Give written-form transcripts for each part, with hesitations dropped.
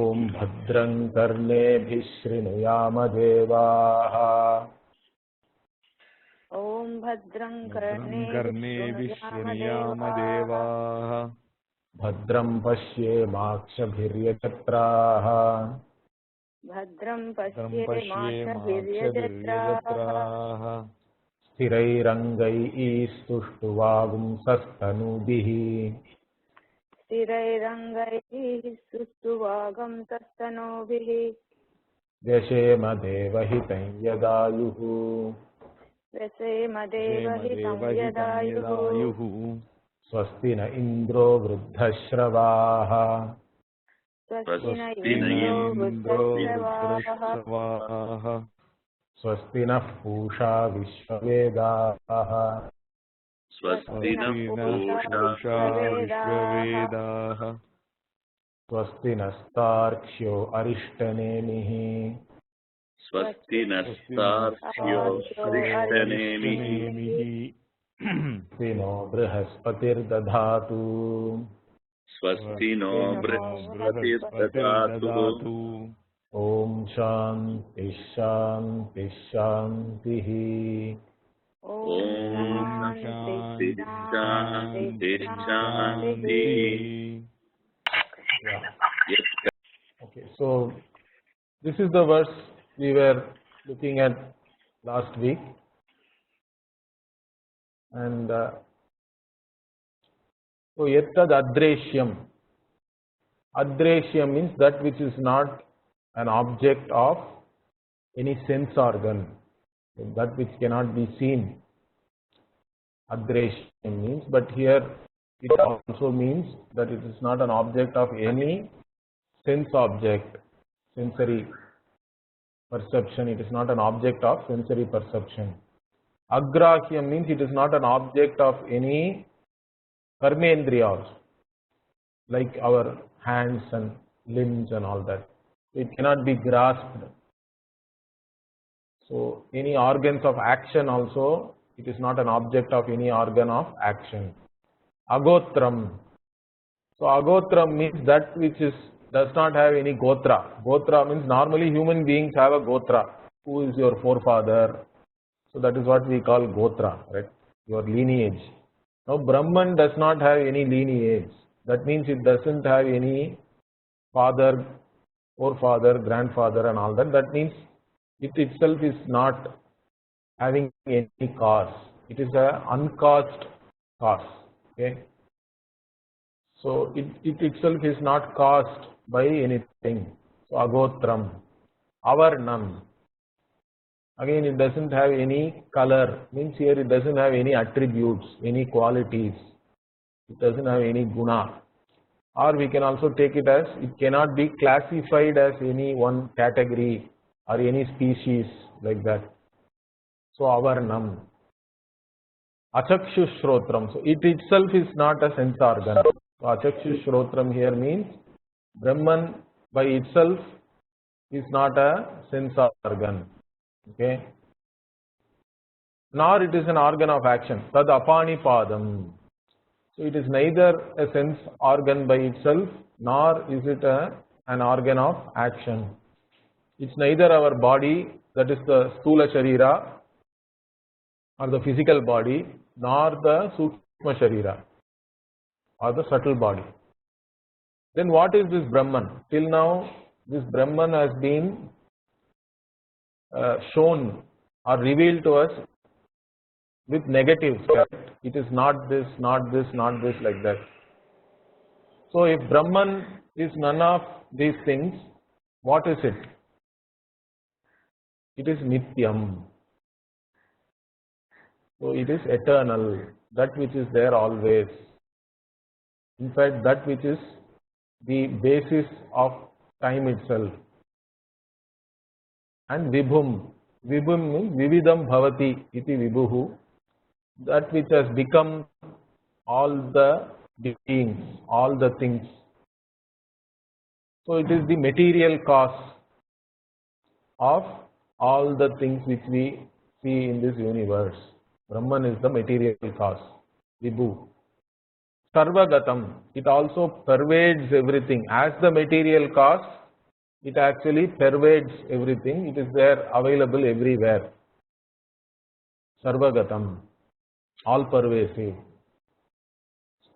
ओम भद्रं कर्णेभिः शृणुयाम देवाः। ओम भद्रं कर्णेभिः शृणुयाम देवाः। भद्रं पश्येमाक्षभिर्यजत्राः। भद्रं पश्येमाक्षभिर्यजत्राः। स्थिरैरङ्गैस्तुष्टुवागुंसस्तनूभिः। स्थिरैरङ्गैः सुष्ठुवागं व्यशेम देवहितं यदायुः। व्यसेम देवहितं यदायुः। स्वस्ति न इन्द्रो वृद्धश्रवाः। स्वस्ति न इन्द्रो वृद्धश्रवाः। स्वस्ति नः पूषा विश्ववेदाः। स्वस्ति नः पूषा विश्ववेदाः। स्वस्ति नस्तार्क्ष्यो अरिष्टनेमिः। स्वस्ति नस्तार्क्ष्यो अरिष्टनेमिः। स्वस्ति नो बृहस्पतिर्दधातु। स्वस्ति नो बृहस्पतिर्दधातु। ओम शांति शांति शांतिः। ओम शांति शांति शांतिः। Okay, so this is the verse we were looking at last week, and so yettad adreshyam. Adreshyam means that which is not an object of any sense organ, that which cannot be seen. Adreshyam means, but here it also means that it is not an object of any sense object, sensory perception. It is not an object of sensory perception. Agrahyam means it is not an object of any karmendriyas, like our hands and limbs and all that. It cannot be grasped. So any organs of action also, it is not an object of any organ of action. Agotram. So agotram means that which does not have any gotra. Gotra means normally human beings have a gotra. Who is your forefather? So that is what we call gotra, right? Your lineage. Now Brahman does not have any lineage. That means it doesn't have any father, forefather, grandfather and all that. That means it itself is not having any cause. It is an uncaused cause. Okay. So it itself is not caused by anything. So agotram. Avarnam. Again, it doesn't have any color. Means here it doesn't have any attributes, any qualities. It doesn't have any guna. Or we can also take it as it cannot be classified as any one category or any species like that. So avarnam. Achakshushrothram. So it itself is not a sense organ. So Achakshushrothram here means Brahman by itself is not a sense organ. Okay. Nor it is an organ of action. Tad apani padam. So it is neither a sense organ by itself, nor is it an organ of action. It's neither our body, that is the sthula sharira or the physical body, nor the sukshma sharira or the subtle body. Then what is this Brahman? Till now this Brahman has been shown or revealed to us with negatives. It is not this, not this, not this, like that. So if Brahman is none of these things, what is it? It is Nityam. So it is eternal, that which is there always. In fact, that which is the basis of time itself. And Vibhum. Vibhum means Vividam Bhavati iti Vibhuhu. That which has become all the beings, all the things. So it is the material cause of all the things which we see in this universe. Brahman is the material cause. Vibhu. Sarvagatam, it also pervades everything. As the material cause, it actually pervades everything. It is there, available everywhere. Sarvagatam, all pervasive.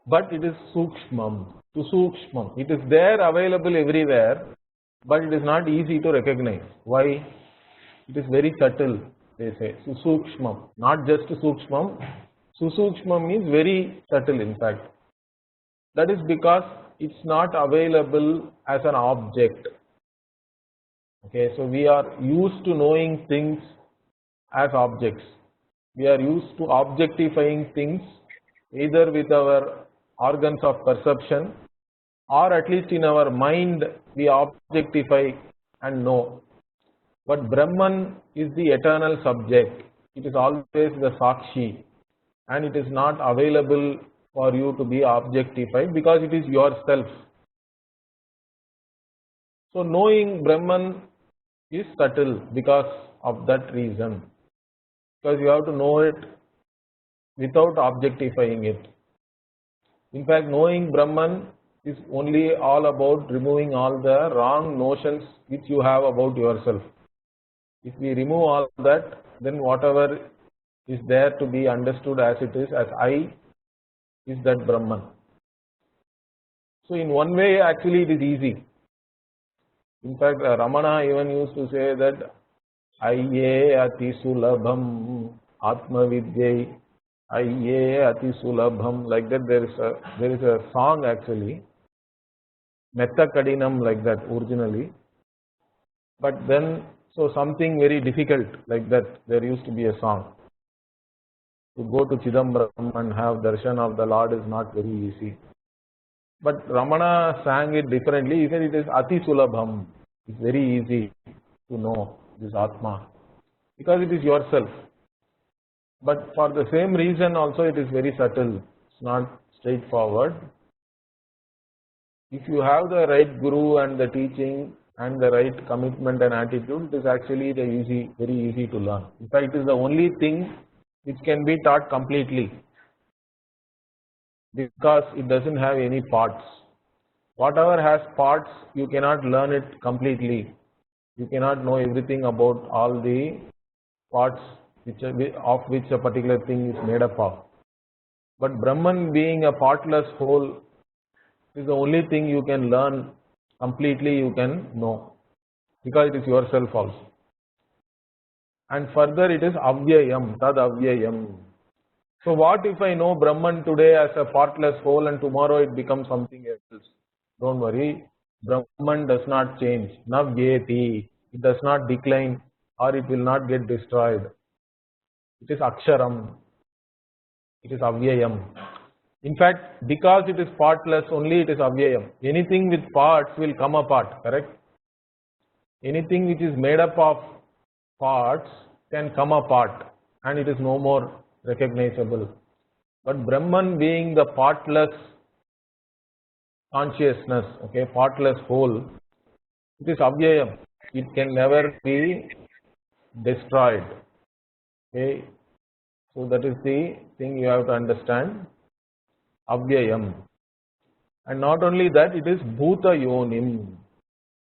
But it is sukshmam, to sukshmam. It is there, available everywhere, but it is not easy to recognize. Why? It is very subtle, they say. Susukshmam, not just sukshmam. Susukshmam means very subtle, in fact. That is because it's not available as an object. Okay, so we are used to knowing things as objects. We are used to objectifying things either with our organs of perception, or at least in our mind we objectify and know. But Brahman is the eternal subject. It is always the Sakshi, and it is not available for you to be objectified because it is yourself. So knowing Brahman is subtle because of that reason, because you have to know it without objectifying it. In fact, knowing Brahman is only all about removing all the wrong notions which you have about yourself. If we remove all that, then whatever is there to be understood as it is, as I, is that Brahman. So in one way, actually it is easy. In fact, Ramana even used to say that Ayye ati sulabham atma vidyai, Ayye ati sulabham, like that. There is a song actually, Metta Kadinam, like that originally. But then, so something very difficult like that, there used to be a song. To go to Chidambaram and have darshan of the Lord is not very easy. But Ramana sang it differently. He said it is Ati Sulabham. It's very easy to know this Atma because it is yourself. But for the same reason also it is very subtle. It's not straightforward. If you have the right guru and the teaching and the right commitment and attitude, it is actually very easy to learn. In fact, it is the only thing which can be taught completely, because it doesn't have any parts. Whatever has parts, you cannot learn it completely. You cannot know everything about all the parts of which a particular thing is made up of. But Brahman, being a partless whole, is the only thing you can learn completely, you can know, because it is yourself also. And further it is avyayam, tad avyayam. So what if I know Brahman today as a partless whole and tomorrow it becomes something else? Don't worry, Brahman does not change. Navyeti, it does not decline or it will not get destroyed. It is aksharam, it is avyayam. In fact, because it is partless only, it is avyayam. Anything with parts will come apart, correct? Anything which is made up of parts can come apart and it is no more recognizable. But Brahman, being the partless consciousness, okay, partless whole, it is avyayam. It can never be destroyed. Okay, so that is the thing you have to understand. Avyayam. And not only that, it is bhuta yonim.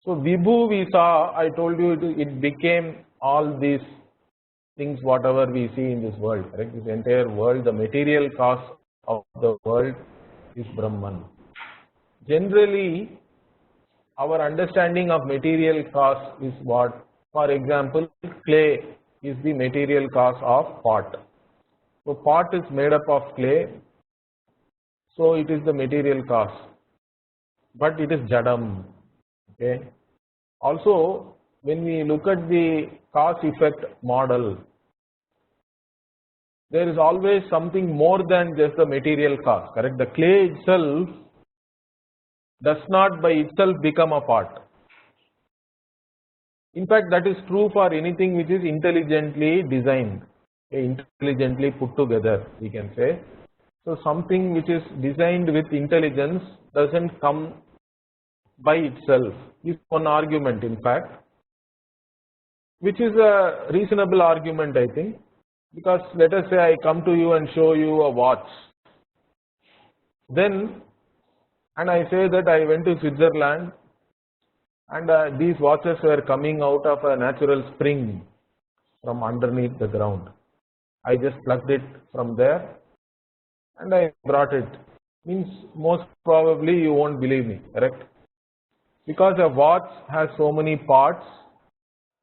So vibhu we saw, I told you it became all these things whatever we see in this world, correct? This entire world, the material cause of the world is Brahman. Generally, our understanding of material cause is what? For example, clay is the material cause of pot. So pot is made up of clay, so it is the material cause, but it is jadam. Okay. Also, when we look at the cause-effect model, there is always something more than just the material cause, correct? The clay itself does not by itself become a pot. In fact, that is true for anything which is intelligently designed, intelligently put together, we can say. So something which is designed with intelligence doesn't come by itself. Is one argument, in fact, which is a reasonable argument, I think, because let us say I come to you and show you a watch, then, and I say that I went to Switzerland and these watches were coming out of a natural spring from underneath the ground. I just plugged it from there and I brought it. Means most probably you won't believe me, correct? Because a watch has so many parts,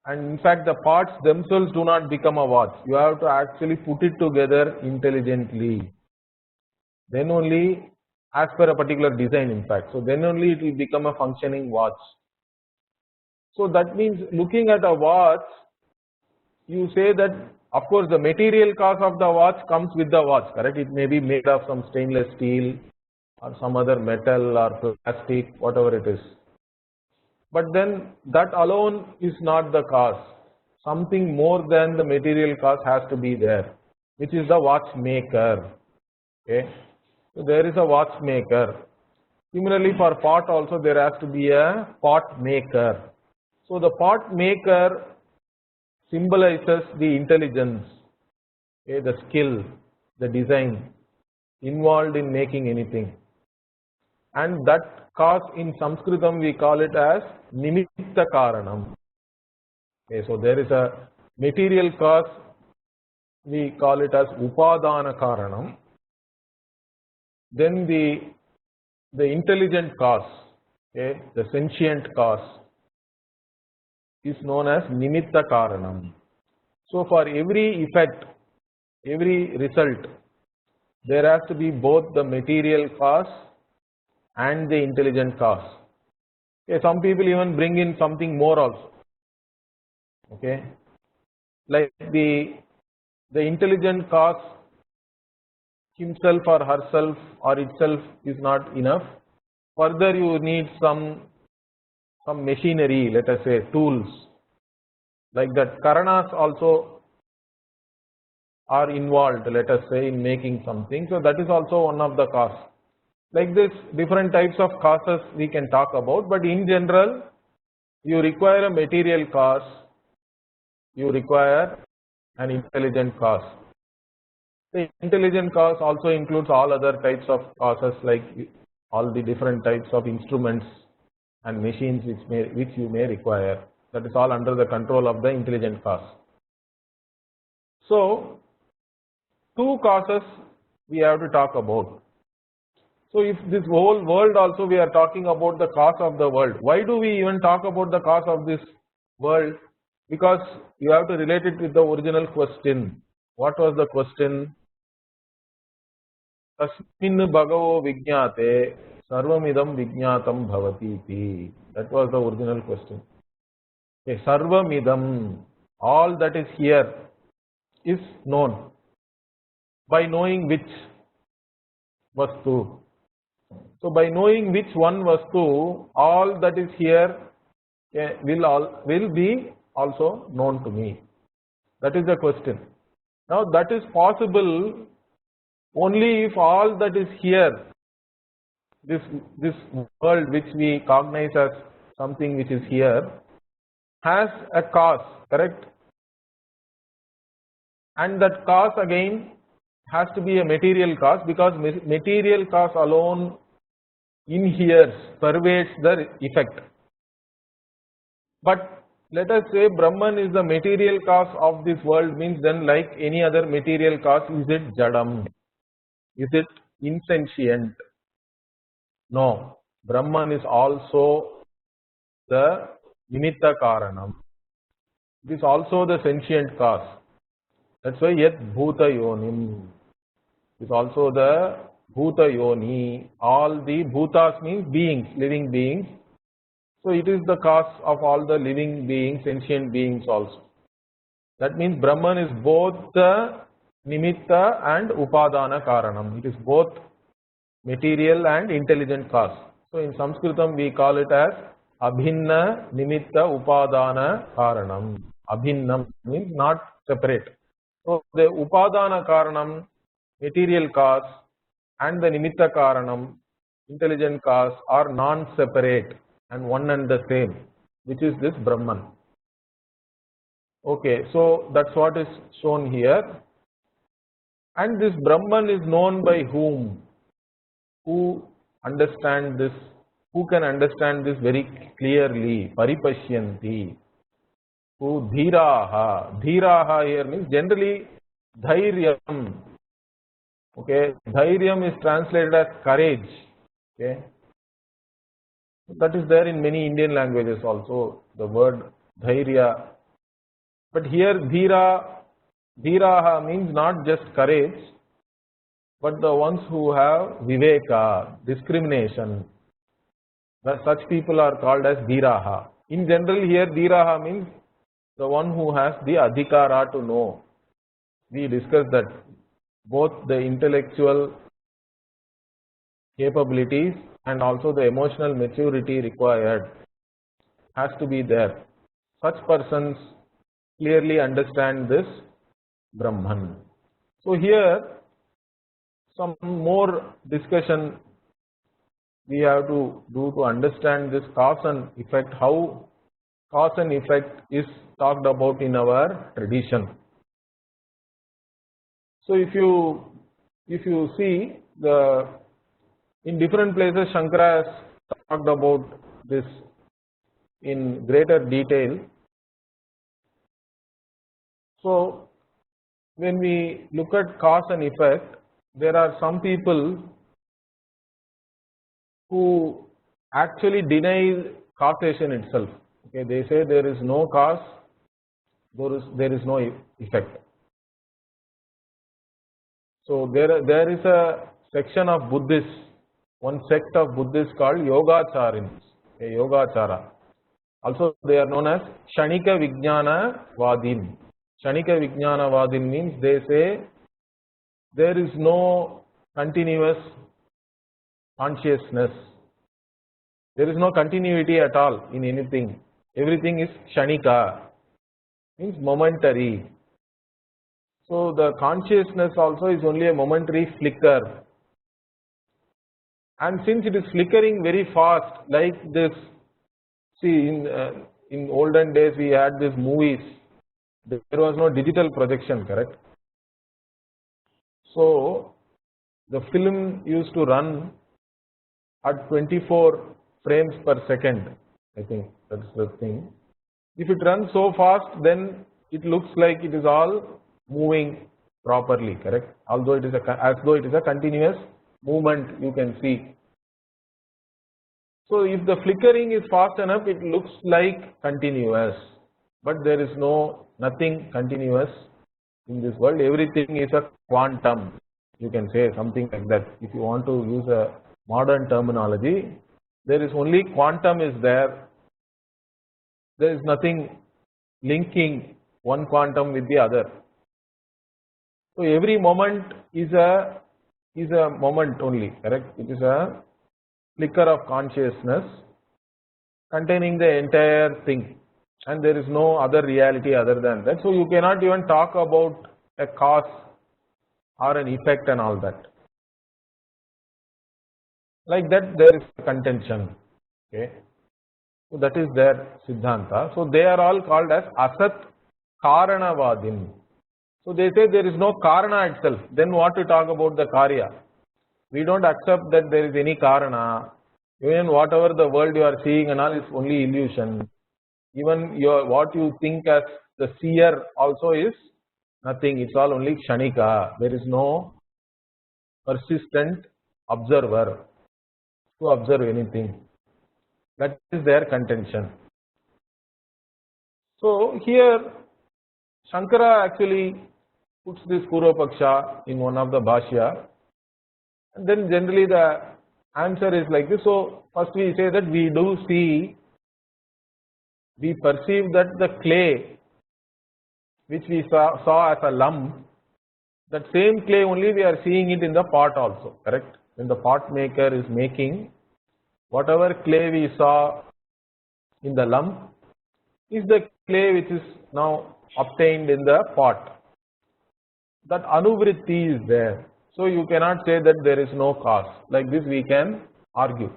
and in fact the parts themselves do not become a watch. You have to actually put it together intelligently. Then only, as per a particular design in fact, so then only it will become a functioning watch. So that means looking at a watch, you say that of course the material cost of the watch comes with the watch, correct? It may be made of some stainless steel or some other metal or plastic, whatever it is. But then that alone is not the cost. Something more than the material cost has to be there, which is the watchmaker. Okay, so there is a watchmaker. Similarly, for pot also there has to be a pot maker. So the pot maker symbolizes the intelligence, okay, the skill, the design involved in making anything, and that cause in Sanskritam we call it as nimitta karanam. Okay, so there is a material cause, we call it as upadana karanam. Then the intelligent cause, okay, the sentient cause is known as nimitta karanam. So for every effect, every result, there has to be both the material cause and the intelligent cause. Okay, some people even bring in something more also. Okay, like the intelligent cause himself or herself or itself is not enough. Further, you need some machinery, let us say tools, like that. Karanas also are involved, let us say, in making something. So that is also one of the causes. Like this, different types of causes we can talk about, but in general, you require a material cause, you require an intelligent cause. The intelligent cause also includes all other types of causes, like all the different types of instruments and machines which you may require. That is all under the control of the intelligent cause. So two causes we have to talk about. So if this whole world also we are talking about the cause of the world, why do we even talk about the cause of this world? Because you have to relate it with the original question. What was the question? Tasmin bhagavo vijñāte sarvamidam vijñātam bhavati iti. That was the original question. Okay, sarvamidam, all that is here is known. By knowing which vastu. So by knowing which one vastu, all that is here will be also known to me. That is the question. Now that is possible only if all that is here, this world which we cognize as something which is here, has a cause, correct? And that cause again has to be a material cause, because material cause alone inheres, pervades the effect. But let us say Brahman is the material cause of this world, means then like any other material cause, is it jadam? Is it insentient? No. Brahman is also the nimitta karanam. It is also the sentient cause. That's why yet bhuta yonim. It is also the bhuta yoni. All the bhutas means beings, living beings. So it is the cause of all the living beings, sentient beings also. That means Brahman is both the nimitta and upadana karanam. It is both material and intelligent cause. So in Sanskritam we call it as abhinna nimitta upadana karanam. Abhinnam means not separate. So the upadana karanam, material cause, and the nimitta karanam, intelligent cause, are non-separate and one and the same, which is this Brahman. Okay, so that's what is shown here. And this Brahman is known by whom? Who understand this who can understand this very clearly? Paripashyanti. Who dhiraha. Dhiraha here means generally dhairyam. Okay, dhairyam is translated as courage. Okay, that is there in many Indian languages also, the word dhairya. But here dhiraha means not just courage, but the ones who have viveka, discrimination. Such people are called as dhiraha. In general here dhiraha means the one who has the adhikara to know. We discussed that both the intellectual capabilities and also the emotional maturity required has to be there. Such persons clearly understand this Brahman. So here some more discussion we have to do to understand this cause and effect, how cause and effect is talked about in our tradition. So if you see in different places Shankara has talked about this in greater detail. So when we look at cause and effect, there are some people who actually deny causation itself. Okay, they say there is no cause, there is no effect. So there is a section of Buddhists, one sect of Buddhists called Yogacharins, Yogachara. Also they are known as Shanika Vijnana Vadin. Shanika Vijnana Vadin means they say there is no continuous consciousness. There is no continuity at all in anything. Everything is Shanika, means momentary. So the consciousness also is only a momentary flicker. And since it is flickering very fast, like this, see in olden days we had these movies, there was no digital projection, correct? So the film used to run at 24 frames per second, I think that's the thing. If it runs so fast, then it looks like it is all moving properly, correct? Although it is as though it is a continuous movement, you can see. So if the flickering is fast enough, it looks like continuous, but there is nothing continuous in this world. Everything is a quantum, you can say something like that. If you want to use a modern terminology, there is only quantum is there. There is nothing linking one quantum with the other. So every moment is a moment only, correct? It is a flicker of consciousness containing the entire thing, and there is no other reality other than that. So you cannot even talk about a cause or an effect and all that. Like that, there is a contention. Okay, so that is their Siddhanta. So they are all called as Asat Karanavadin. So they say there is no Karana itself. Then what to talk about the Karya? We don't accept that there is any Karana. Even whatever the world you are seeing and all is only illusion. Even what you think as the seer also is nothing. It's all only Kshanika. There is no persistent observer to observe anything. That is their contention. So here Shankara actually puts this Purvapaksha in one of the Bhashya, and then generally the answer is like this. So first we say that we do see, we perceive that the clay which we saw as a lump, that same clay only we are seeing it in the pot also, correct? When the pot maker is making, whatever clay we saw in the lump is the clay which is now obtained in the pot. That anuvritti is there. So you cannot say that there is no cause. Like this we can argue.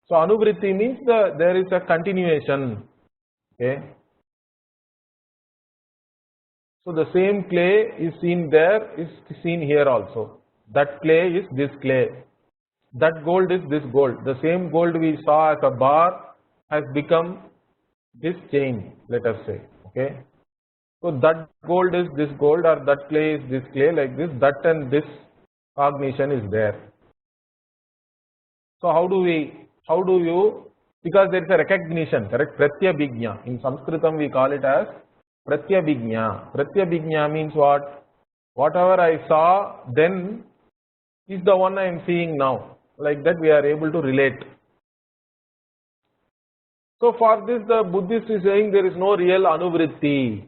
So anuvritti means there is a continuation. Okay. So the same clay is seen there, is seen here also. That clay is this clay. that gold is this gold. The same gold we saw as a bar has become this chain, let us say. Okay. So that gold is this gold, or that clay is this clay, like this. That and this cognition is there. So how do you, because there is a recognition, correct? Pratyabhijna. In Sanskritam we call it as Pratyabhijna. Pratyabhijna means what? Whatever I saw then is the one I am seeing now. Like that we are able to relate. So for this the Buddhist is saying there is no real anuvritti.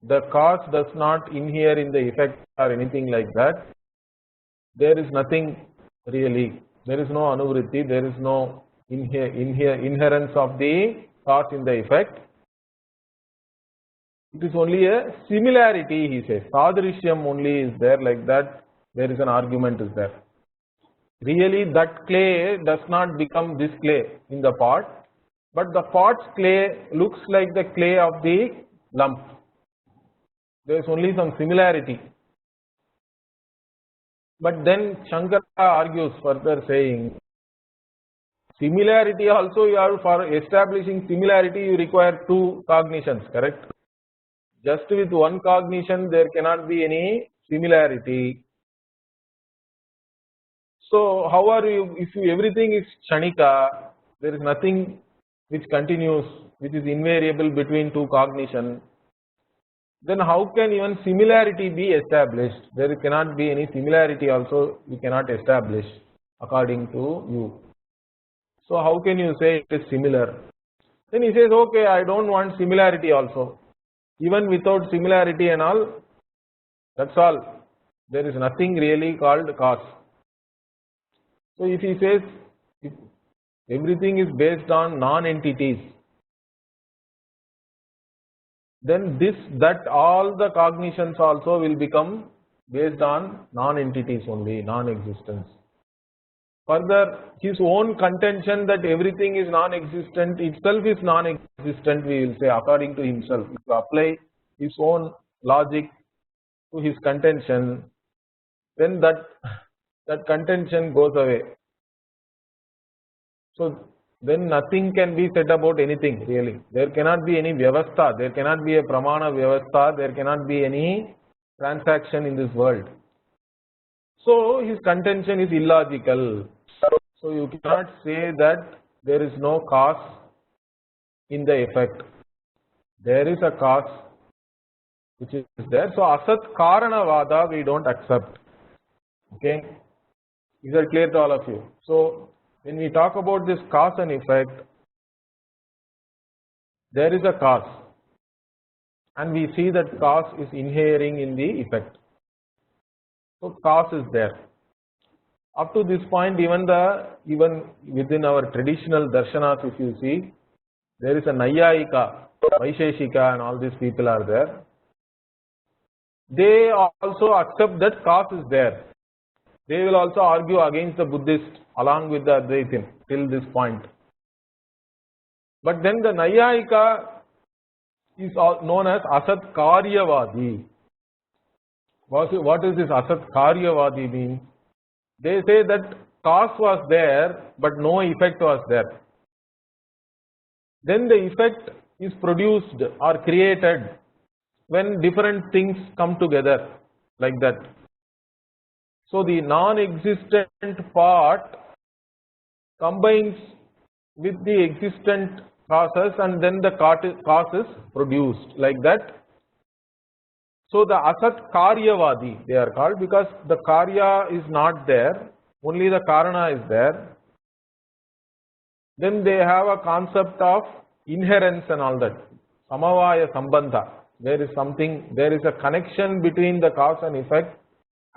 The cause does not inhere in the effect or anything like that. There is nothing really. There is no anuvritti. There is no inherence of the cause in the effect. It is only a similarity, he says. Sadrishyam only is there, like that. There is an argument is there. Really that clay does not become this clay in the pot, but the pot's clay looks like the clay of the lump. There is only some similarity. But then Shankara argues further saying, similarity also, you have, for establishing similarity you require two cognitions, correct? Just with one cognition there cannot be any similarity. So how are you, if everything is Kshanika, there is nothing which continues, which is invariable between two cognition, then how can even similarity be established? There cannot be any similarity also, you cannot establish according to you. So how can you say it is similar? Then he says, okay, I don't want similarity also. Even without similarity and all, that's all. There is nothing really called cause. So if he says if everything is based on non-entities, then this, that, all the cognitions also will become based on non-entities only, non-existence. Further, his own contention that everything is non-existent itself is non-existent, we will say, according to himself. If you apply his own logic to his contention, then that contention goes away. So then nothing can be said about anything really. There cannot be any vyavastha, there cannot be a pramana vyavastha, there cannot be any transaction in this world. So his contention is illogical. So you cannot say that there is no cause in the effect. There is a cause which is there. So asat karanavada we don't accept. Okay, is that clear to all of you? So when we talk about this cause and effect, there is a cause, and we see that cause is inhering in the effect. So cause is there. Up to this point, even within our traditional darshanas, if you see, there is a Nayayika, Vaisheshika, and all these people are there. They also accept that cause is there. They will also argue against the Buddhist along with the Advaitin till this point. But then the Nayayika is known as Asat Karyavadi. What is this Asat Karyavadi mean? They say that cause was there but no effect was there. Then the effect is produced or created when different things come together, like that. So the non-existent part combines with the existent causes, and then the cause is produced, like that. So the Asat Karyavadi they are called, because the Karya is not there, only the Karana is there. Then they have a concept of inherence and all that. Samavaya Sambandha. There is something, there is a connection between the cause and effect,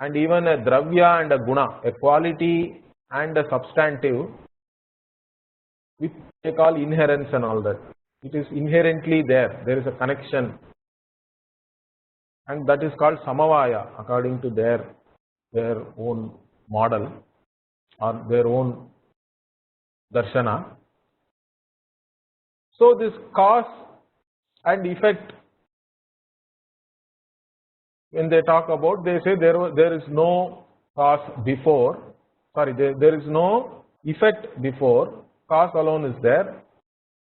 and even a Dravya and a Guna, a quality and a substantive, which they call inherence and all that. It is inherently there, there is a connection, and that is called Samavaya according to their own model or their own darshana. So this cause and effect, when they talk about, they say there is no cause before, sorry, there is no effect before, cause alone is there.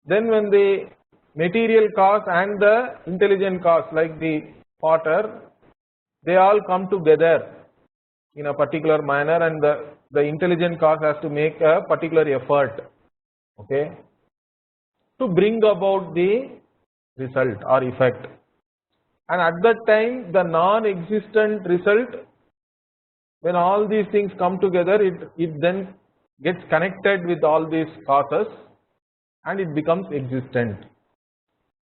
Then when the material cause and the intelligent cause, like the potter, they all come together in a particular manner, and the intelligent cause has to make a particular effort, okay, to bring about the result or effect. And at that time, the non-existent result, when all these things come together, it then gets connected with all these causes and it becomes existent.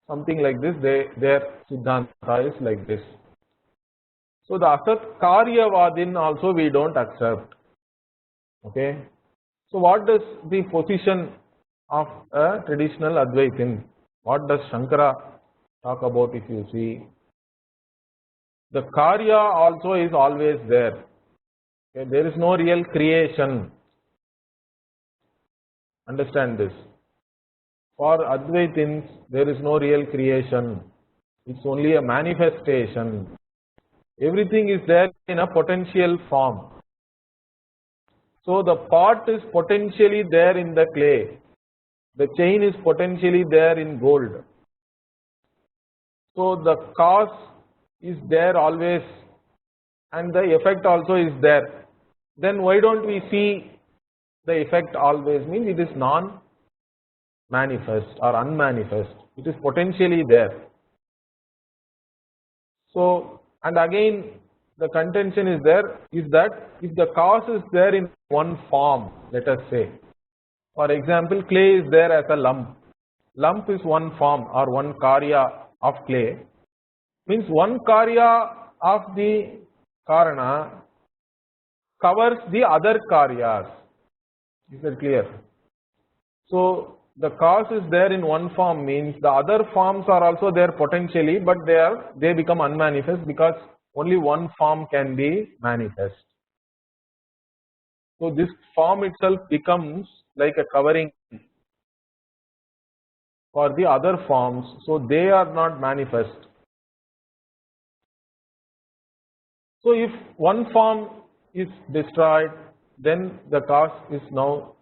Something like this, their Siddhanta is like this. So the Asat Karyavadin also we don't accept. Okay. So what does the position of a traditional Advaitin, what does Shankara talk about? If you see, the Karya also is always there. Okay. There is no real creation. Understand this. For Advaitins, there is no real creation. It's only a manifestation. Everything is there in a potential form. So the pot is potentially there in the clay. The chain is potentially there in gold. So the cause is there always and the effect also is there. Then why don't we see the effect always? Means it is non-manifest or unmanifest. It is potentially there. So, and again the contention is there is that if the cause is there in one form, let us say, for example, clay is there as a lump. Lump is one form or one karya of clay. Means one karya of the karana covers the other karyas. Is that clear? So the cause is there in one form means the other forms are also there potentially, but they become unmanifest because only one form can be manifest. So this form itself becomes like a covering for the other forms, so they are not manifest. So if one form is destroyed, then the cause is now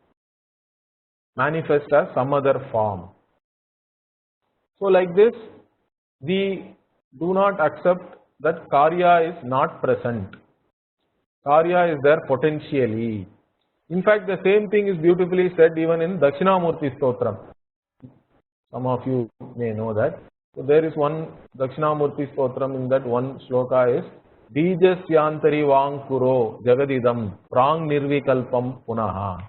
manifest as some other form. So like this, we do not accept that karya is not present. Karya is there potentially. In fact, the same thing is beautifully said even in Dakshinamurti Stotram. Some of you may know that. So there is one Dakshinamurti Stotram, in that one shloka is Bijasyantari Vankuro Jagadidam Prang Nirvikalpam Punaha.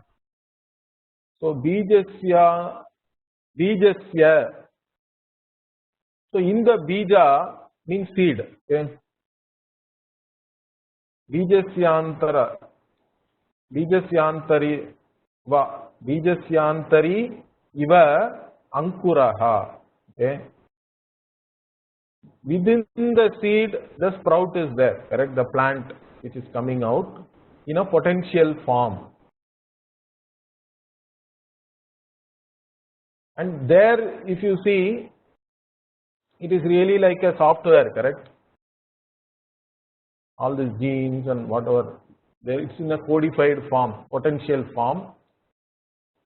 So Bijasya. So in the bija means seed. Okay? Bijasyantari iva ankuraha. Okay? Within the seed, the sprout is there, correct? The plant which is coming out in a potential form. And there, if you see, it is really like a software, correct? All these genes and whatever, it's in a codified form, potential form.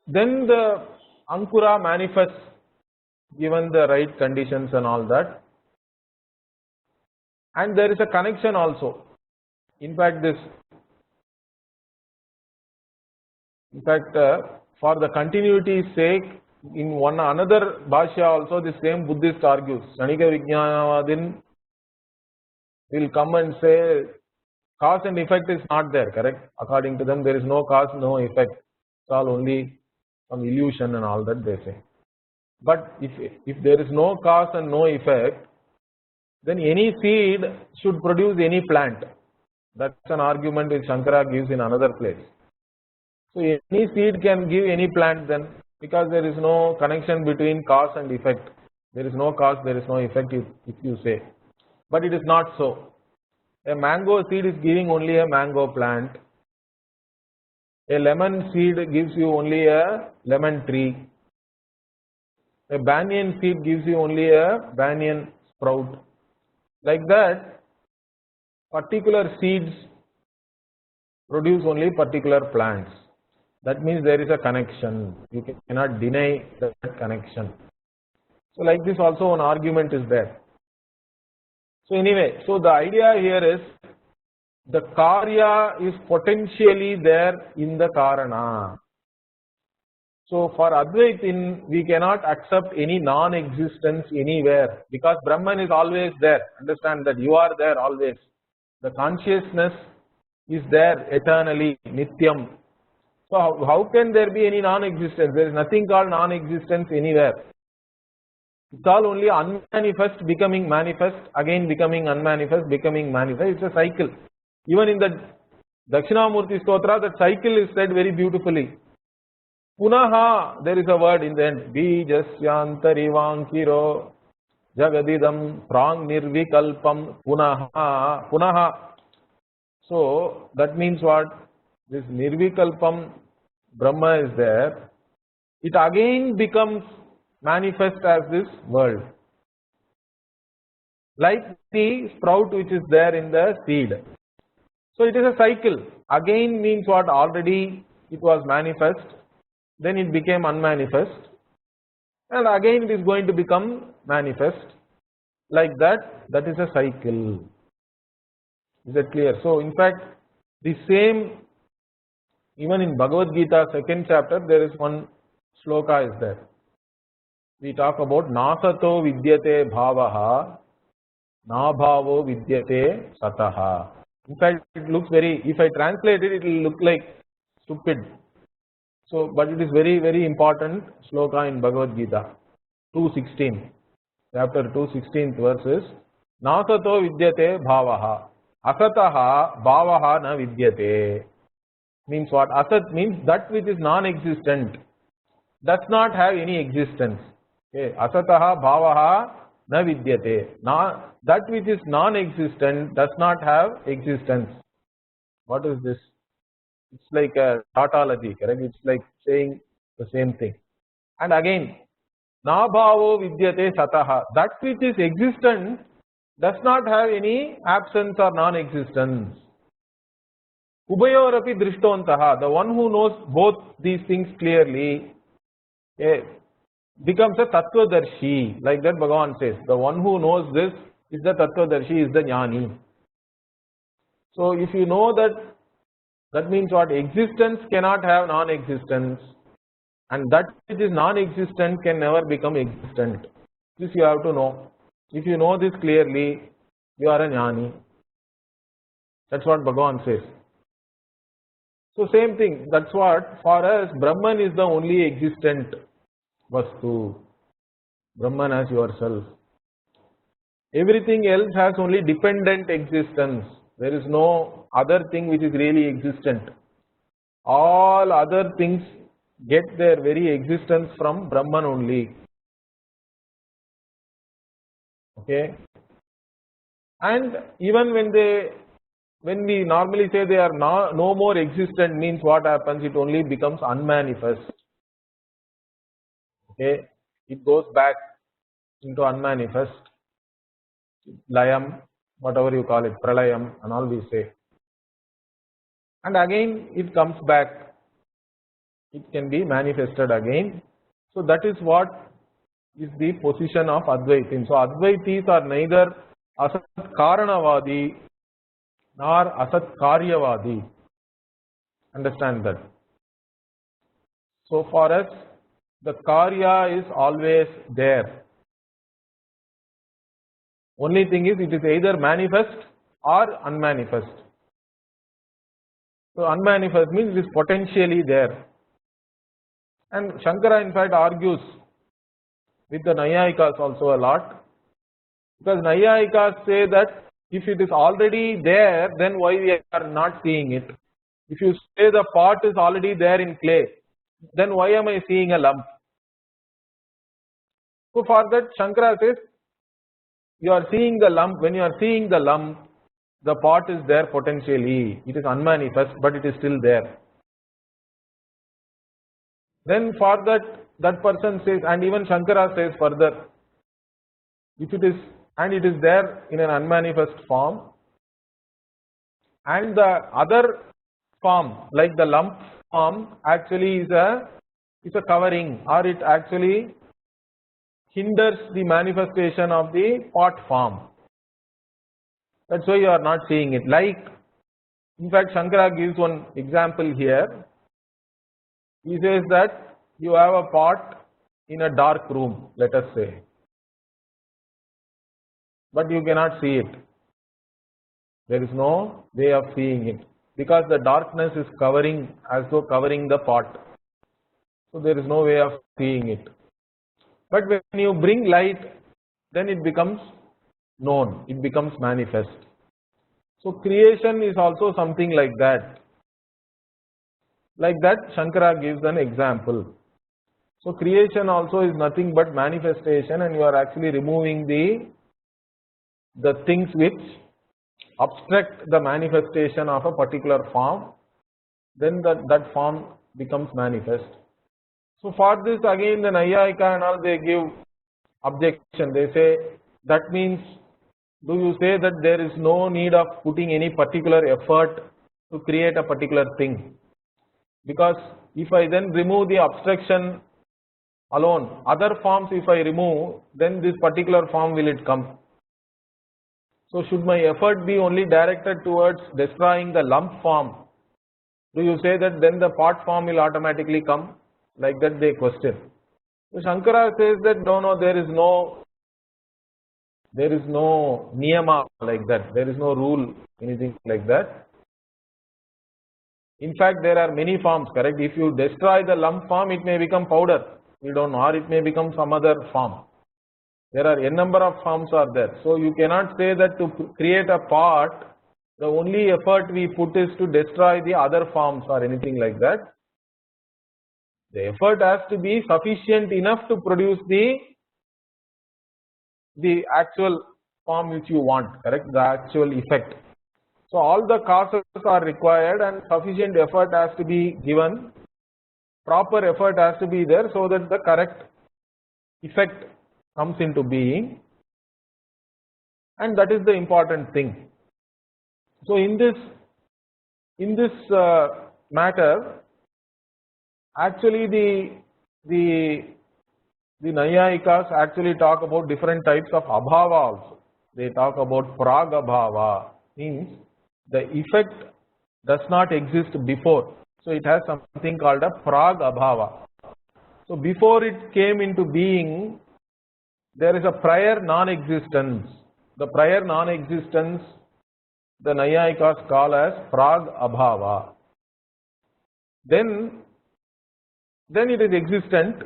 Then the ankura manifests given the right conditions and all that. And there is a connection also. In fact, for the continuity's sake, in one another bhashya also the same Buddhist argues. Shanika Vijnanavadin will come and say cause and effect is not there, correct? According to them, there is no cause, no effect. It's all only some illusion and all that they say. But if there is no cause and no effect, then any seed should produce any plant. That's an argument which Shankara gives in another place. So any seed can give any plant then, because there is no connection between cause and effect. There is no cause, there is no effect if you say. But it is not so. A mango seed is giving only a mango plant. A lemon seed gives you only a lemon tree. A banyan seed gives you only a banyan sprout. Like that, particular seeds produce only particular plants. That means there is a connection. You cannot deny that connection. So like this also an argument is there. So anyway, so the idea here is the karya is potentially there in the karana. So for Advaitin, we cannot accept any non-existence anywhere because Brahman is always there. Understand that you are there always. The consciousness is there eternally, nityam. So how can there be any non-existence? There is nothing called non-existence anywhere. It's all only unmanifest becoming manifest, again becoming unmanifest, becoming manifest. It's a cycle. Even in the Dakshinamurti Stotra, that cycle is said very beautifully. Punaha, there is a word in the end. Bijasyantarivankiro jagadidam prang nirvikalpam punaha. Punaha. So that means what? This nirvikalpam Brahma is there. It again becomes manifest as this world. Like the sprout which is there in the seed. So it is a cycle. Again means what? Already it was manifest. Then it became unmanifest, and again it is going to become manifest. Like that, that is a cycle. Is that clear? So in fact, the same, even in Bhagavad Gita 2nd chapter, there is one shloka is there. We talk about nasato vidyate bhavaha, nabhavo vidyate sataha. In fact, it looks very, if I translate it, it will look like stupid. So, but it is very, very important shloka in Bhagavad Gita 2:16. Chapter 2:16th verse is Nasato vidyate bhavaha, asataha bhavaha na vidyate. Means what? Asat means that which is non-existent, does not have any existence. Okay. Asataha bhavaha na vidyate. That which is non-existent does not have existence. What is this? It's like a tautology, correct? It's like saying the same thing. And again, nabhavo vidyate sataha. That which is existent does not have any absence or non-existence. Ubayorapi drishtontaha. The one who knows both these things clearly becomes a tattvadarshi. Like that Bhagavan says. The one who knows this is the tattvadarshi, is the jnani. So if you know that, that means what? Existence cannot have non-existence, and that which is non-existent can never become existent. This you have to know. If you know this clearly, you are a jnani. That's what Bhagavan says. So same thing, that's what for us Brahman is the only existent vastu. Brahman as yourself. Everything else has only dependent existence. There is no other thing which is really existent. All other things get their very existence from Brahman only. Okay. And even when we normally say they are no more existent, means what happens? It only becomes unmanifest. Okay. It goes back into unmanifest. Layam, whatever you call it, pralayam and all we say. And again it comes back. It can be manifested again. So that is what is the position of Advaitin. So Advaitis are neither Asat Karanavadi nor Asat Karyavadi. Understand that. So for us, the Karya is always there. Only thing is, it is either manifest or unmanifest. So unmanifest means it is potentially there. And Shankara in fact argues with the Nayayikas also a lot, because Nayayikas say that if it is already there, then why we are not seeing it? If you say the pot is already there in clay, then why am I seeing a lump? So for that Shankara says, you are seeing the lump. When you are seeing the lump, the pot is there potentially. It is unmanifest, but it is still there. Then for that person says, and even Shankara says further, if it is, and it is there in an unmanifest form, and the other form, like the lump form actually is a covering, or it actually hinders the manifestation of the pot form. That's why you are not seeing it. Like, in fact, Shankara gives one example here. He says that you have a pot in a dark room, let us say, but you cannot see it. There is no way of seeing it because the darkness is covering, as though covering the pot. So there is no way of seeing it. But when you bring light, then it becomes known, it becomes manifest. So creation is also something like that. Like that, Shankara gives an example. So creation also is nothing but manifestation, and you are actually removing the things which obstruct the manifestation of a particular form, then that form becomes manifest. So for this again the Nayayika and all, they give objection. They say that means, do you say that there is no need of putting any particular effort to create a particular thing? Because if I then remove the obstruction alone, other forms if I remove, then this particular form will it come. So should my effort be only directed towards destroying the lump form? Do you say that then the pot form will automatically come? Like that they question. So Shankara says that no, there is no niyama like that. There is no rule, anything like that. In fact, there are many forms, correct? If you destroy the lump form, it may become powder. We don't know, or it may become some other form. There are a number of forms are there. So you cannot say that to create a pot, the only effort we put is to destroy the other forms or anything like that. The effort has to be sufficient enough to produce the actual form which you want, correct? The actual effect. So all the causes are required and sufficient effort has to be given, proper effort has to be there so that the correct effect comes into being, and that is the important thing. So in this matter, actually the Nayayikas actually talk about different types of abhava also. They talk about prag abhava, means the effect does not exist before. So it has something called a prag abhava. So before it came into being, there is a prior non-existence. The prior non-existence the Nayayikas call as prag abhava. Then it is existent.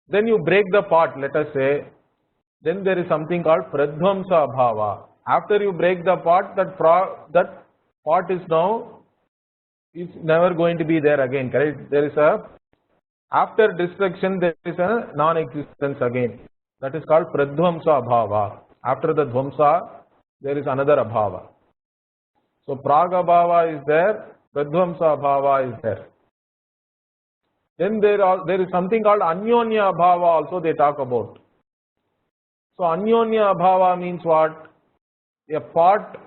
Then you break the pot, let us say, then there is something called pradvamsa abhava. After you break the pot, that pot is never going to be there again, correct? There is after destruction there is a non-existence again. That is called pradvamsa abhava. After the dvamsa, there is another abhava. So prag abhava is there, pradvamsa abhava is there. Then there is something called anyonya abhava also they talk about. So anyonya abhava means what? A pot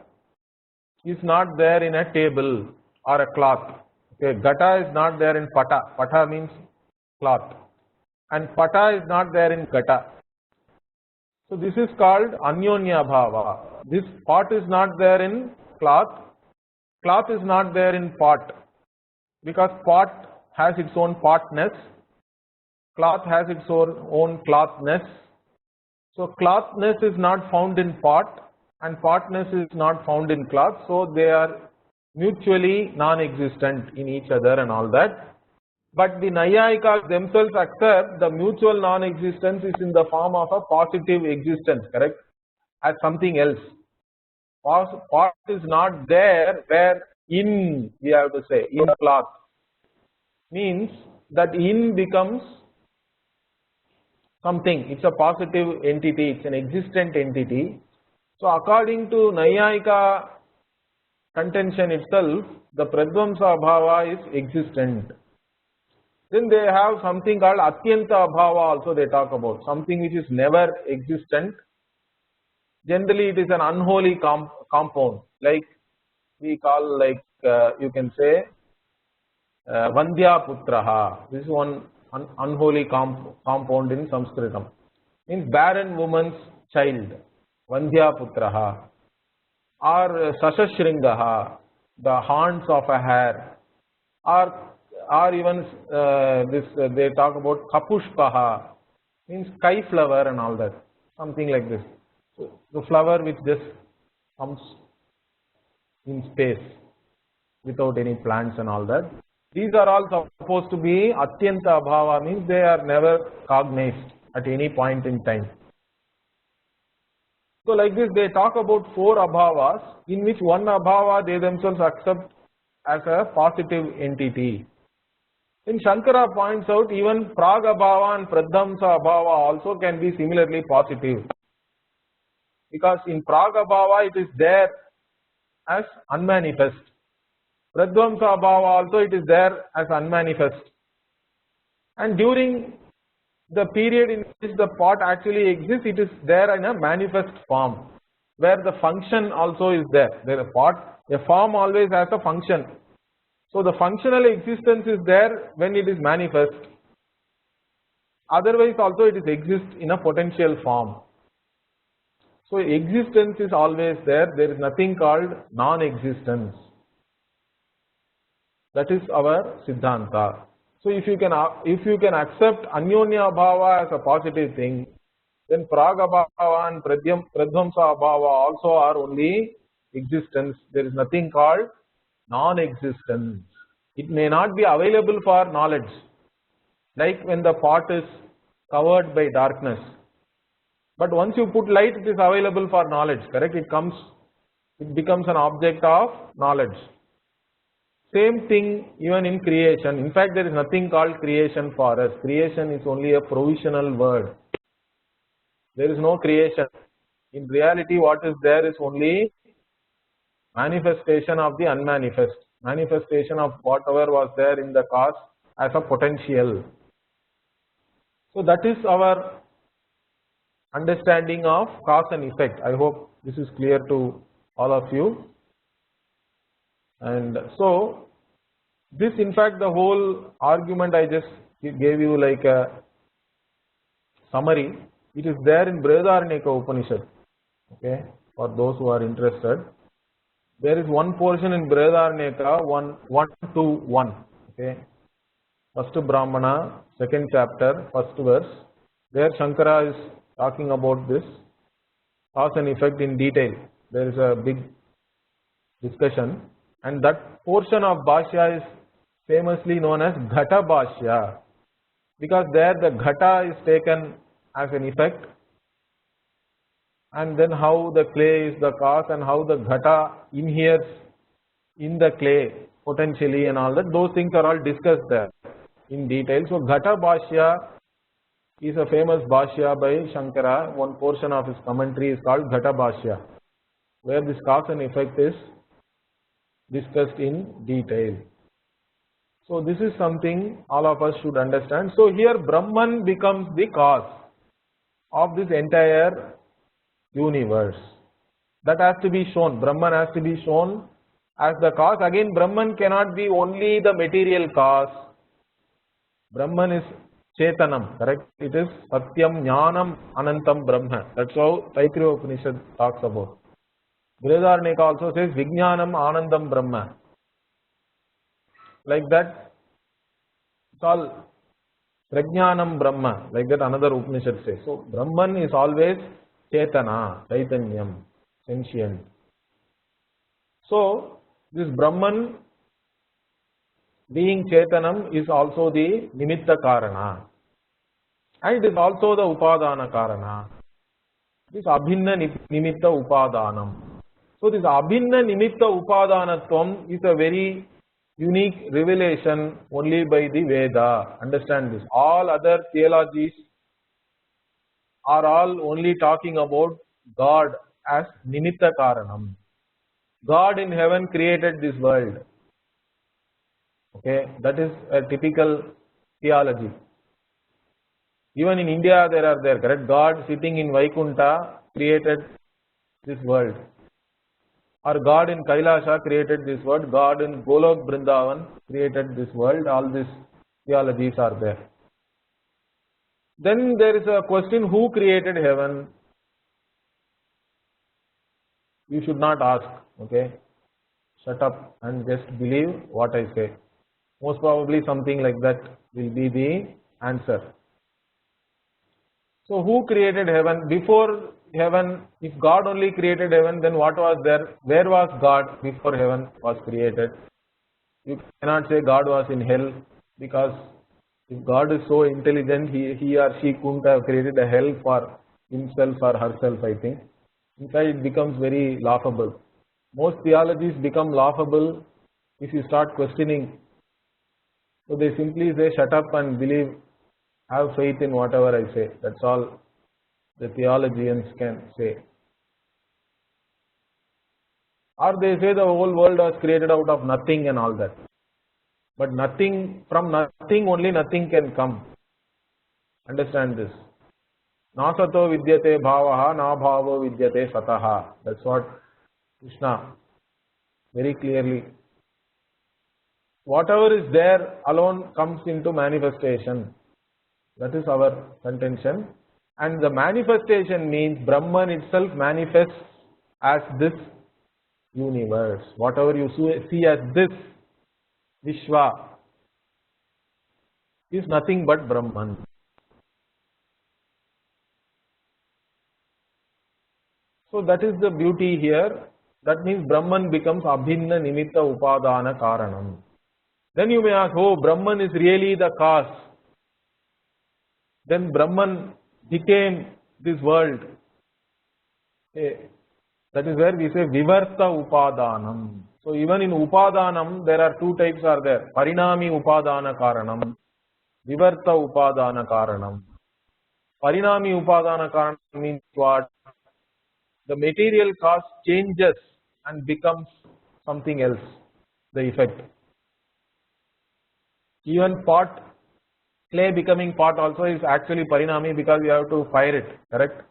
is not there in a table or a cloth. Okay, gata is not there in pata. Pata means cloth. And pata is not there in gata. So this is called anyonya abhava. This pot is not there in cloth. Cloth is not there in pot. Because pot has its own potness, cloth has its own clothness. So clothness is not found in pot and potness is not found in cloth. So they are mutually non-existent in each other and all that. But the Nayayikas themselves accept the mutual non-existence is in the form of a positive existence, correct? As something else. Pot is not there where in, we have to say, in cloth. Means that in becomes something, it's a positive entity, it's an existent entity. So according to Nayayika contention itself, the pradvamsa abhava is existent. Then they have something called atyanta abhava also they talk about, something which is never existent. Generally it is an unholy compound, like we call, like you can say Vandhya Putraha. This is one unholy compound in Sanskritam. Means barren woman's child. Vandhya Putraha. Or Sashashringaha, the horns of a hare. Or even they talk about Kapushpaha, means sky flower and all that. Something like this. So, the flower which just comes in space without any plants and all that. These are all supposed to be Atyanta Abhava, means they are never cognized at any point in time. So like this they talk about 4 Abhavas, in which one Abhava they themselves accept as a positive entity. Then Shankara points out even Pragabhava and Pradhamsa Abhava also can be similarly positive. Because in Pragabhava it is there as unmanifest. Pradhamsa Abhava also it is there as unmanifest. And during the period in which the pot actually exists, it is there in a manifest form, where the function also is there. A form always has a function. So the functional existence is there when it is manifest. Otherwise also it exists in a potential form. So existence is always there. There is nothing called non-existence. That is our Siddhanta. So if you can accept Anyonya Bhava as a positive thing, then Pragabhava and Pradhamsa Bhava also are only existence. There is nothing called non-existence. It may not be available for knowledge, like when the pot is covered by darkness. But once you put light, it is available for knowledge, correct? It becomes an object of knowledge. Same thing even in creation. In fact, there is nothing called creation for us. Creation is only a provisional word. There is no creation. In reality, what is there is only manifestation of the unmanifest. Manifestation of whatever was there in the cause as a potential. So that is our understanding of cause and effect. I hope this is clear to all of you. And so this, in fact, the whole argument I just gave you like a summary. It is there in Brihadaranyaka Upanishad. Okay, for those who are interested, there is one portion in Brihadaranyaka 1:1. Okay, first Brahmana, second chapter, first verse. There Shankara is talking about this cause and effect in detail. There is a big discussion, and that portion of Bhashya is famously known as Ghata Bhashya, because there the Ghata is taken as an effect, and then how the clay is the cause and how the Ghata inheres in the clay potentially and all that. Those things are all discussed there in detail. So Ghata Bhashya is a famous Bhashya by Shankara. One portion of his commentary is called Ghata Bhashya, where this cause and effect is discussed in detail. So this is something all of us should understand. So here Brahman becomes the cause of this entire universe. That has to be shown. Brahman has to be shown as the cause. Again, Brahman cannot be only the material cause. Brahman is Chetanam, correct? It is Satyam Jnanam Anantam Brahma. That's how Taittiriya Upanishad talks about. Brihadaranyaka also says Vijnanam Anandam Brahma. Like that, it's all Prajnanam Brahma. Like that another Upanishad says. So Brahman is always Chetana, Chaitanyam, sentient. So this Brahman being Chetanam is also the Nimitta Karana, and it is also the Upadana Karana. This Abhinna Nimitta Upadanam. So this Abhinna Nimitta Upadanatvam is a very unique revelation only by the Veda. Understand this. All other theologies are all only talking about God as Nimitta Karanam. God in heaven created this world. Okay, that is a typical theology. Even in India there are correct? God sitting in Vaikunta created this world. or God in Kailasha created this world, God in Golok Vrindavan created this world. All these theologies are there. Then there is a question, who created heaven? You should not ask, okay? Shut up and just believe what I say. Most probably something like that will be the answer. So who created heaven? Before heaven, if God only created heaven, then what was there? Where was God before heaven was created? You cannot say God was in hell, because if God is so intelligent, he or she couldn't have created a hell for himself or herself, I think. In fact, it becomes very laughable. Most theologies become laughable if you start questioning. So they simply say, shut up and believe, have faith in whatever I say. That's all the theologians can say. Or they say the whole world was created out of nothing and all that. But nothing, from nothing only nothing can come. Understand this. Na sato vidyate bhavaha, na bhavo vidyate sataha. That's what Krishna very clearly. Whatever is there alone comes into manifestation. That is our contention. And the manifestation means Brahman itself manifests as this universe. Whatever you see as this Vishwa is nothing but Brahman. So that is the beauty here. That means Brahman becomes Abhinna Nimitta Upadana Karanam. Then you may ask, oh, Brahman is really the cause. Then Brahman became this world. That is where we say Vivarta Upadanam. So even in Upadanam, there are two types are there. Parinami Upadana Karanam, Vivarta Upadana Karanam. Parinami Upadana Karanam means what? The material cause changes and becomes something else, the effect. Even pot, clay becoming pot also is actually parinami, because you have to fire it, correct?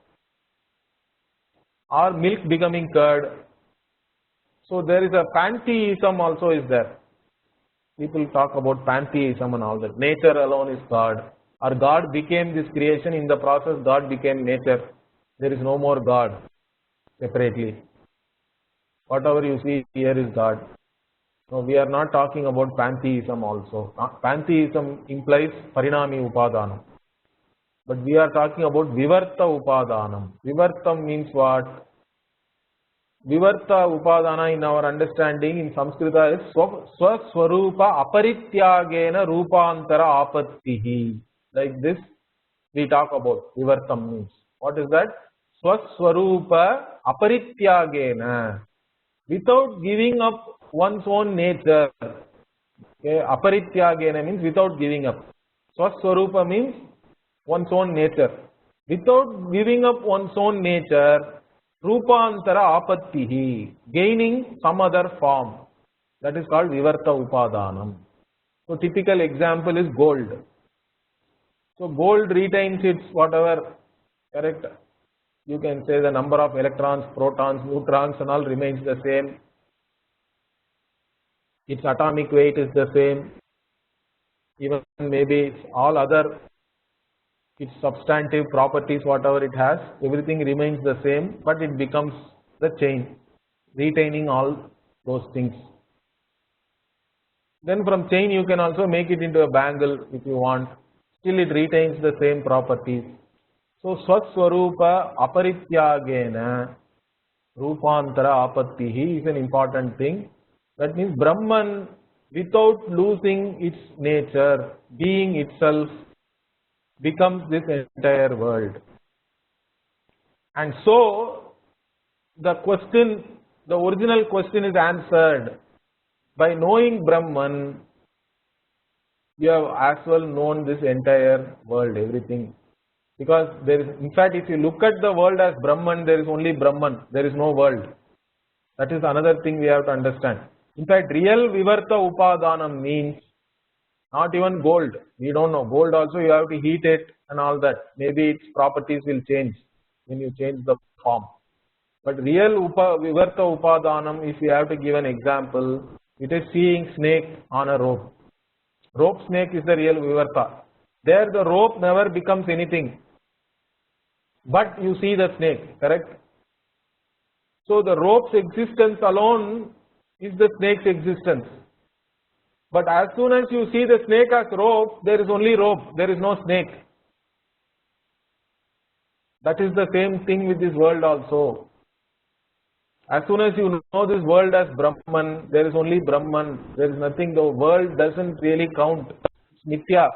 Or milk becoming curd. So there is a pantheism also is there. People talk about pantheism and all that. Nature alone is God. Or God became this creation, in the process God became nature. There is no more God separately. Whatever you see here is God. So we are not talking about pantheism also. Pantheism implies parinami upadanam. But we are talking about vivarta upadanam. Vivartam means what? Vivarta upadana in our understanding in Sanskrita is swaswarupa aparityagena rupantara apattihi. Like this we talk about vivartam means. What is that? Swaswarupa aparityagena. Without giving up one's own nature. Okay, aparityagena means without giving up. Swaswarupa means one's own nature. Without giving up one's own nature, Rupantara apattihi, gaining some other form. That is called Vivarta Upadanam. So typical example is gold. So gold retains its whatever, correct? You can say the number of electrons, protons, neutrons and all remains the same. Its atomic weight is the same. Even maybe all other, its substantive properties, whatever it has, everything remains the same, but it becomes the chain, retaining all those things. Then from chain you can also make it into a bangle if you want. Still it retains the same properties. So Swaswarupa aparityagena rupantara apattihi is an important thing. That means Brahman, without losing its nature, being itself, becomes this entire world. And so the question, the original question is answered. By knowing Brahman, you have as well known this entire world, everything. Because there is, in fact, if you look at the world as Brahman, there is only Brahman, there is no world. That is another thing we have to understand. In fact, real Vivarta Upadanam means not even gold. We don't know. Gold also you have to heat it and all that. Maybe its properties will change when you change the form. But real Vivarta Upadanam, if you have to give an example, it is seeing snake on a rope. Rope snake is the real Vivarta. There the rope never becomes anything, but you see the snake, correct? So the rope's existence alone is the snake's existence. But as soon as you see the snake as rope, there is only rope, there is no snake. That is the same thing with this world also. As soon as you know this world as Brahman, there is only Brahman, there is nothing, the world doesn't really count. It's Mithya.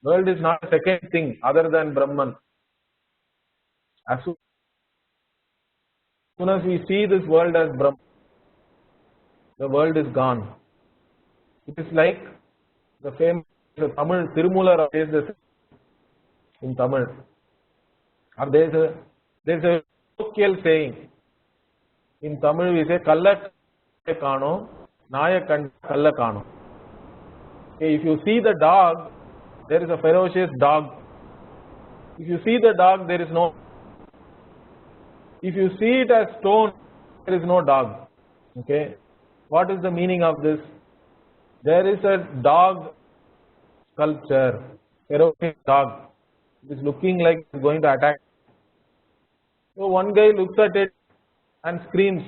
World is not a second thing other than Brahman. As soon as we see this world as Brahman, the world is gone. It is like the famous Tamil Tirumular says this in Tamil. Or there is a colloquial saying in Tamil. We say Kalla Kano, Naya Kalla Kano. If you see the dog, there is a ferocious dog. If you see the dog, there is no. If you see it as stone, there is no dog. Okay. What is the meaning of this? There is a dog sculpture, ferocious dog. It is looking like it is going to attack. So one guy looks at it and screams,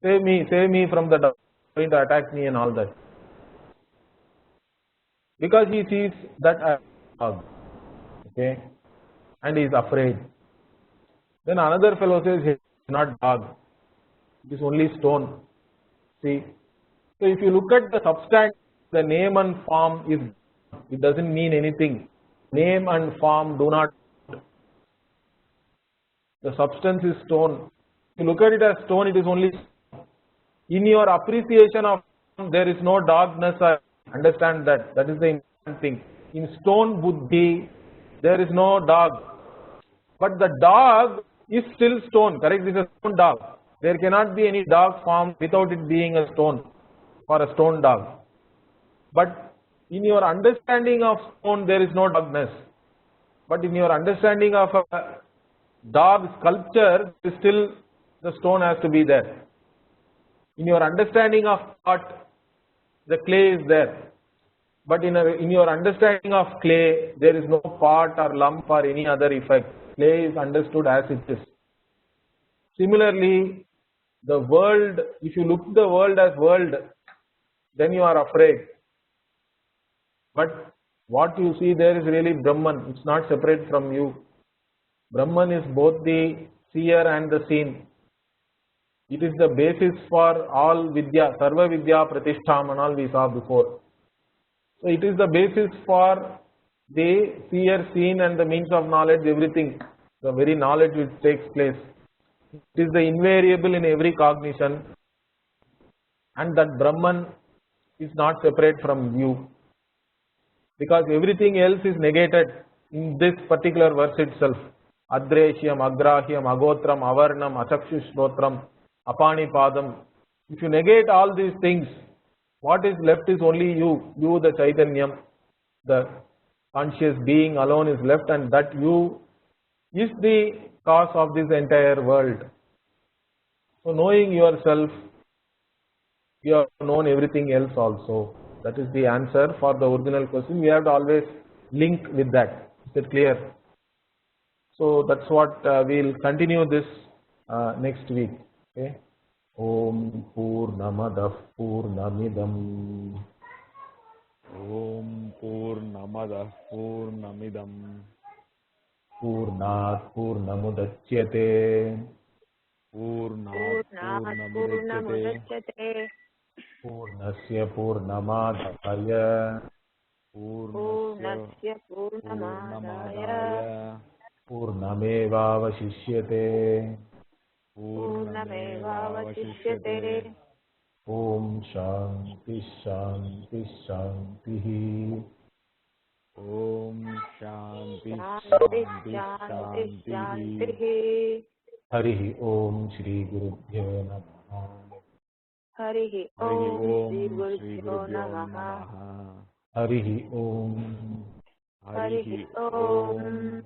save me from the dog, going to attack me and all that. Because he sees that as a dog, okay, and he is afraid. Then another fellow says, it is not dog, it is only stone. See, so if you look at the substance, the name and form is, it doesn't mean anything. Name and form do not. The substance is stone. If you look at it as stone, it is only. In your appreciation of, there is no dogness. Understand that. That is the important thing. In stone buddhi, there is no dog. But the dog is still stone. Correct? It is a stone dog. There cannot be any dog form without it being a stone or a stone dog. But in your understanding of stone, there is no dogness. But in your understanding of a dog sculpture, still the stone has to be there. In your understanding of art, the clay is there. But in your understanding of clay, there is no part or lump or any other effect. Clay is understood as it is. Similarly, the world, if you look at the world as world, then you are afraid. But what you see there is really Brahman. It's not separate from you. Brahman is both the seer and the seen. It is the basis for all Vidya, Sarva Vidya Pratishtham and all we saw before. So it is the basis for the seer, seen and the means of knowledge, everything, the very knowledge which takes place. It is the invariable in every cognition, and that Brahman is not separate from you, because everything else is negated in this particular verse itself. Adreshyam, Agrahyam, Agotram, Avarnam, Achakshushotram, Apanipadam. If you negate all these things, what is left is only you, the Chaitanyam, the conscious being alone is left, and that you is the cause of this entire world. So knowing yourself, you have known everything else also. That is the answer for the original question. We have to always link with that. Is it clear? So that's what we will continue this next week. Okay. Om Purnamadah Purnamidam. Om Purnamadah Purnamidam. Purnat Purnamudachyate. Purnat Purnamudachyate. Purnasya Purnamadaya. Purnasya Purnamadaya. Purnamevavashishyate. Purnamevavashishyate. Om Shanti Shanti Shanti. Om Shanti Shanti Shanti Shanti Shanti. Shanti. Harihi Om Shri Gurubhyo Namaha. Harihi Om Shri Gurubhyo Namaha. Harihi Om. Harihi Om.